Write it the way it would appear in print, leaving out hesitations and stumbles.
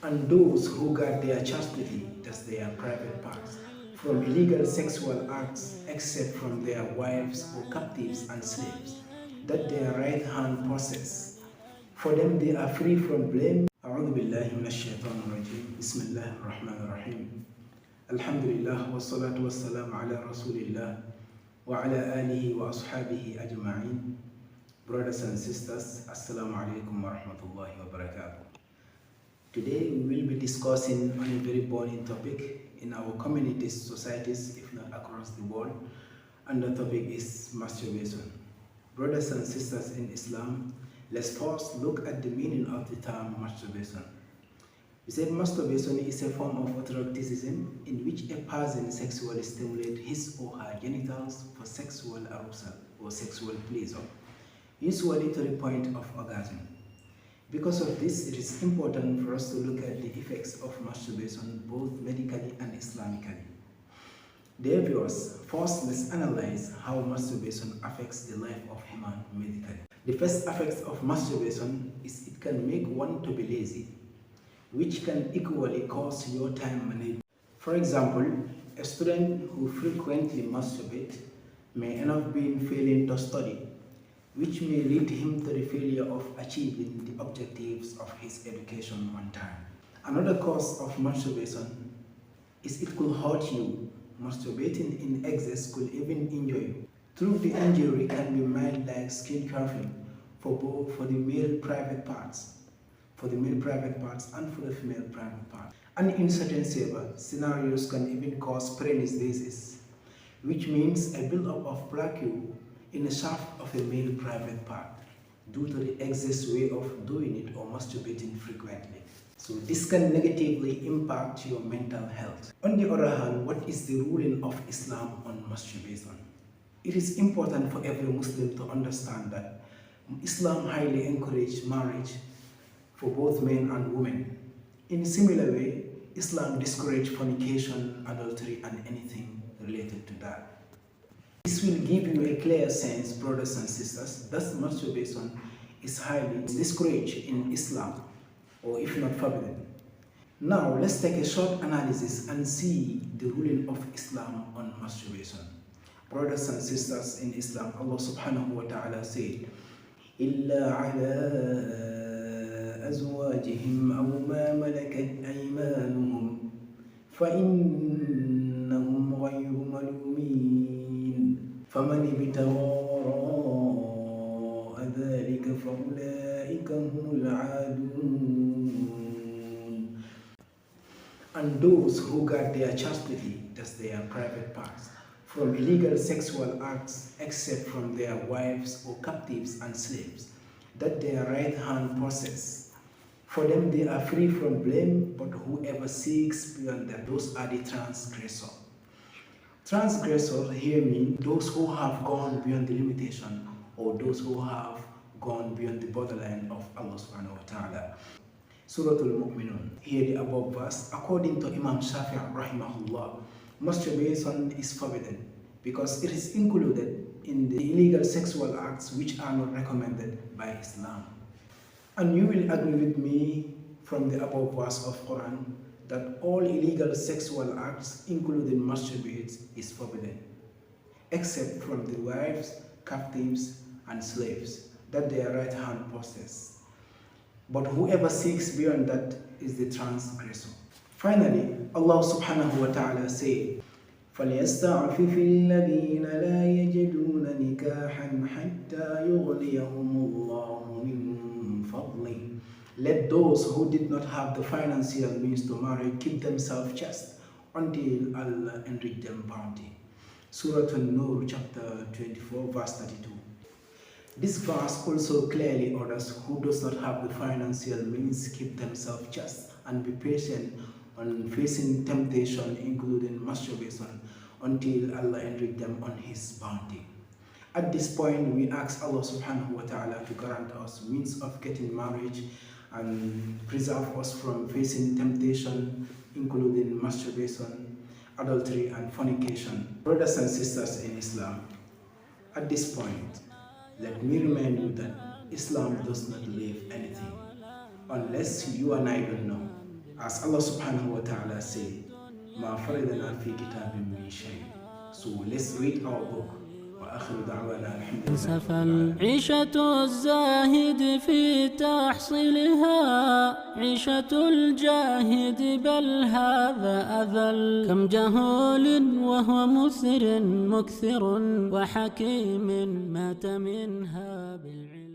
and those who guard their chastity, that's their private parts, from illegal sexual acts except from their wives or captives and slaves, that their right hand possess. For them they are free from blame. أعوذ بالله من الشيطان الرجيم بسم الله الرحمن الرحيم الحمد لله والصلاة والسلام على رسول الله وعلى آله وأصحابه أجمعين. Brothers and sisters, Assalamu alaikum wa rahmatullahi wa barakatuh. Today we will be discussing on a very burning topic in our communities, societies, if not across the world, and the topic is masturbation. Brothers and sisters in Islam, let's first look at the meaning of the term masturbation. We said masturbation is a form of eroticism in which a person sexually stimulates his or her genitals for sexual arousal or sexual pleasure, usually to the point of orgasm. Because of this, it is important for us to look at the effects of masturbation both medically and Islamically. Dear viewers, first let's analyze how masturbation affects the life of human medically. The first effect of masturbation is it can make one to be lazy, which can equally cause your time management. For example, a student who frequently masturbates may end up being failing to study, which may lead him to the failure of achieving the objectives of his education on time. Another cause of masturbation is it could hurt you. Masturbating in excess could even injure you. True, the injury can be mild like skin coughing for the male private parts, and for the female private part. And in certain severe scenarios can even cause paralysis, which means a buildup of plaque in the shaft of a male private part due to the excess way of doing it or masturbating frequently. So this can negatively impact your mental health. On the other hand, what is the ruling of Islam on masturbation? It is important for every Muslim to understand that Islam highly encourages marriage for both men and women. In a similar way, Islam discourages fornication, adultery, and anything related to that. This will give you a clear sense, brothers and sisters, that masturbation is highly discouraged in Islam, or if not forbidden. Now, let's take a short analysis and see the ruling of Islam on masturbation. Brothers and sisters in Islam, Allah subhanahu wa ta'ala said, إِلَّا عَلَىٰ أَزْوَاجِهِمْ أَوْ مَا مَلَكَتْ أَيْمَانُهُمْ فَإِنَّهُمْ غَيْرُ مَلُومِينَ فَمَنِ ابْتَغَىٰ وَرَاءَ ذَلِكَ فَأُولَٰئِكَ هُمُ الْعَادُونَ. And those who guard their chastity, that's their private parts, from illegal sexual acts except from their wives or captives and slaves, that their right hand possess. For them they are free from blame, but whoever seeks beyond them, those are the transgressors. Transgressors here mean those who have gone beyond the limitation or those who have gone beyond the borderline of Allah subhanahu wa ta'ala. Surah Al-Mu'minun. Here the above verse, according to Imam Shafi'i rahimahullah, masturbation is forbidden because it is included in the illegal sexual acts which are not recommended by Islam. And you will agree with me from the above verse of Quran that all illegal sexual acts, including masturbates, is forbidden, except from the wives, captives, and slaves, that their right hand possess. But whoever seeks beyond that is the transgressor. Finally, Allah subhanahu wa ta'ala said, فَلْيَسْتَعْفِفِ الَّذِينَ لَا يَجِدُونَ نِكَاحًا حَتَّى يُغْنِيَهُمُ اللَّهُ مِنْ فَضْلِهِ. Let those who did not have the financial means to marry keep themselves chaste until Allah enrich them bounty. Surah An-Nur chapter 24 verse 32. This verse also clearly orders who does not have the financial means keep themselves chaste and be patient on facing temptation including masturbation until Allah enrich them on His bounty. At this point, we ask Allah subhanahu wa ta'ala to grant us means of getting marriage and preserve us from facing temptation including masturbation, adultery, and fornication. Brothers and sisters in Islam, at this point, let me remind you that Islam does not leave anything unless you and I don't know. As Allah subhanahu wa ta'ala said, مَا فَرِضْنَا فِي كِتَابٍ مِّن شَيْءٍ. So let's read our book. وآخر دعوانا الحمد لله رب العالمين. عيشة الزاهد في تحصيلها عيشة الجاهد، بل هذا أذل. كم جهول وهو مكثر وحكيم مات منها بالعلم.